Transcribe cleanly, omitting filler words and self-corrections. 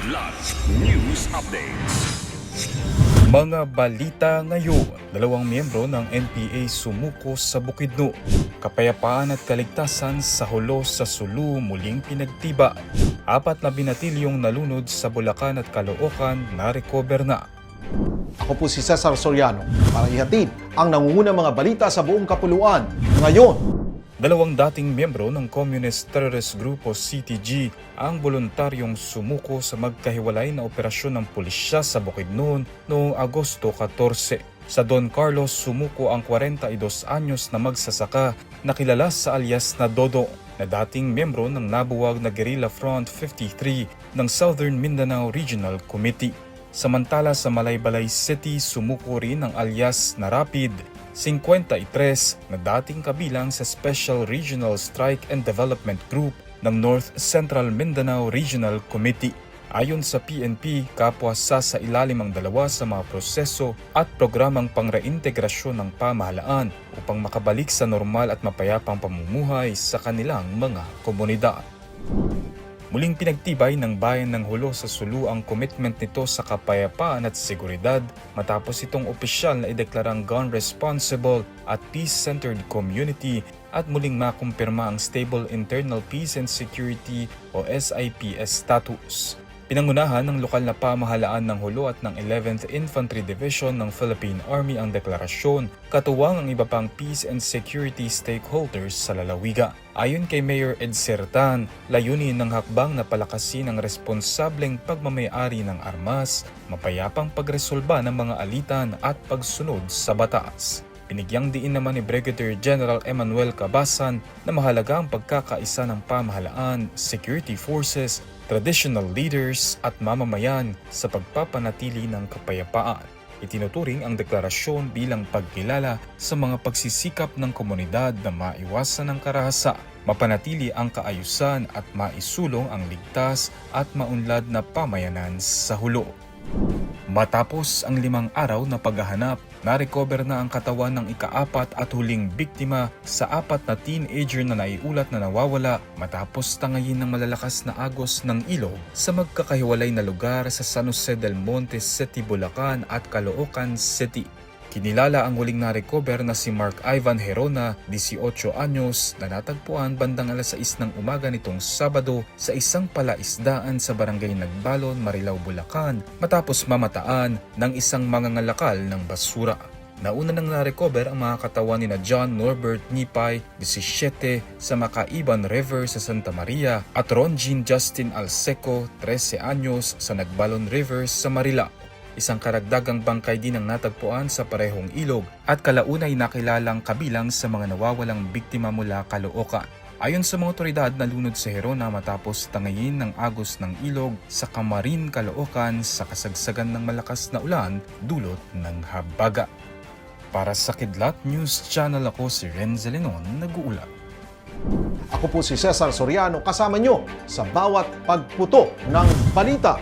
Kidlat News Updates. Mga balita ngayon, 2 miyembro ng NPA sumuko sa Bukidnon. Kapayapaan at kaligtasan sa Hulo sa Sulu muling pinagtiba. 4 na binatilyong nalunod sa Bulacan at Caloocan na recover na. Ako po si Cesar Soriano para ihatid ang nangungunang mga balita sa buong kapuluan ngayon. 2 dating miyembro ng Communist Terrorist Group o CTG ang voluntaryong sumuko sa magkahiwalay na operasyon ng pulisya sa Bukidnon noong Agosto 14. Sa Don Carlos, sumuko ang 42 anyos na magsasaka na kilala sa alias na Dodo na dating miyembro ng nabuwag na Guerrilla Front 53 ng Southern Mindanao Regional Committee. Samantala sa Malaybalay City, sumuko rin ang alias na Rapid 53 na dating kabilang sa Special Regional Strike and Development Group ng North Central Mindanao Regional Committee. Ayon sa PNP, kapwa sa ilalim ang dalawa sa mga proseso at programang pangreintegrasyon ng pamahalaan upang makabalik sa normal at mapayapang pamumuhay sa kanilang mga komunidad. Muling pinagtibay ng bayan ng Hulo sa Sulu ang commitment nito sa kapayapaan at seguridad matapos itong opisyal na ideklarang gun responsible at peace-centered community at muling makumpirma ang Stable Internal Peace and Security o SIPS status. Pinangunahan ng lokal na pamahalaan ng Hulo at ng 11th Infantry Division ng Philippine Army ang deklarasyon, katuwang ang iba pang peace and security stakeholders sa lalawigan. Ayon kay Mayor Ed Sertan, layunin ng hakbang na palakasin ang responsableng pagmamayari ng armas, mapayapang pagresolba ng mga alitan at pagsunod sa batas. Binigyang diin naman ni Brigadier General Emmanuel Cabasan na mahalaga ang pagkakaisa ng pamahalaan, security forces, traditional leaders at mamamayan sa pagpapanatili ng kapayapaan. Itinuturing ang deklarasyon bilang pagkilala sa mga pagsisikap ng komunidad na maiwasan ang karahasa, mapanatili ang kaayusan at maisulong ang ligtas at maunlad na pamayanan sa Hulo. Matapos ang 5 araw na paghahanap, na-recover na ang katawan ng ika-4 at huling biktima sa 4 na teenager na naiulat na nawawala matapos tangayin ng malalakas na agos ng ilog sa magkakahiwalay na lugar sa San Jose del Monte City, Bulacan at Caloocan City. Kinilala ang huling na-recover na si Mark Ivan Herona, 18 anyos, na natagpuan bandang alas 6 ng umaga nitong Sabado sa isang palaisdaan sa barangay Nagbalon, Marilao, Bulacan matapos mamataan ng isang mangangalakal ng basura. Nauna nang na-recover ang mga katawan ni John Norbert Nipay, 17, sa Makaiban River sa Santa Maria at Ron Jean Justin Alseco, 13 anyos, sa Nagbalon River sa Marilao. Isang karagdagang bangkay din ang natagpuan sa parehong ilog at kalaunay nakilalang kabilang sa mga nawawalang biktima mula Caloocan. Ayon sa mga otoridad, nalunod si Herona matapos tangayin ng agos ng ilog sa Camarin, Caloocan sa kasagsagan ng malakas na ulan dulot ng habaga. Para sa Kidlat News Channel, ako si Renzo Lenon, nag-uulat. Ako po si Cesar Soriano, kasama nyo sa bawat pagputo ng balita.